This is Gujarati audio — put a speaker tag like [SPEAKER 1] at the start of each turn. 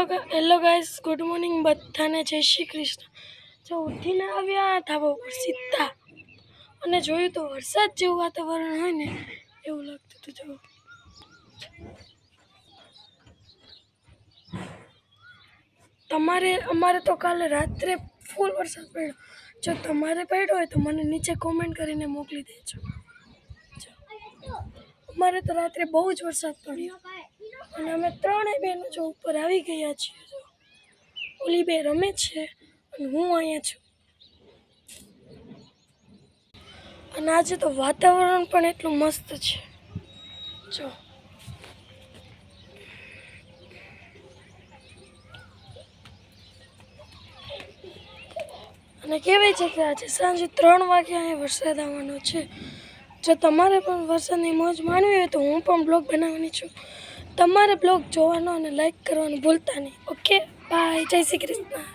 [SPEAKER 1] હેલો ગાઈસ, ગુડ મોર્નિંગ બધાને, જય શ્રી કૃષ્ણ. જો ઉઠીને આવ્યા ધાબા ઉપર સીધા અને જોયું તો વરસાદ જેવું વાતાવરણ હોય ને એવું લાગતું હતું. જો અમારે તો કાલે રાત્રે ફૂલ વરસાદ પડ્યો. જો તમારે પડ્યો હોય તો મને નીચે કોમેન્ટ કરીને મોકલી દેજો. અમારે તો રાત્રે બહુ જ વરસાદ પડ્યો અને અમે ત્રણેય બહેનો જો ઉપર આવી ગયા છીએ. જો ઓલી બે રમે છે અને હું અહીંયા છું. અને આજે તો વાતાવરણ પણ એટલું મસ્ત છે. જો અને કહેવાય છે કે આજે સાંજે 3 વાગે અહીંયા વરસાદ આવવાનો છે. જો તમારે પણ વરસાદની મોજ માણવી હોય તો હું પણ બ્લોગ બનાવવાની છું. તમારે બ્લોગ જોવાનો અને લાઈક કરવાનું ભૂલતા નહીં. ઓકે, બાય, જય શ્રી કૃષ્ણ.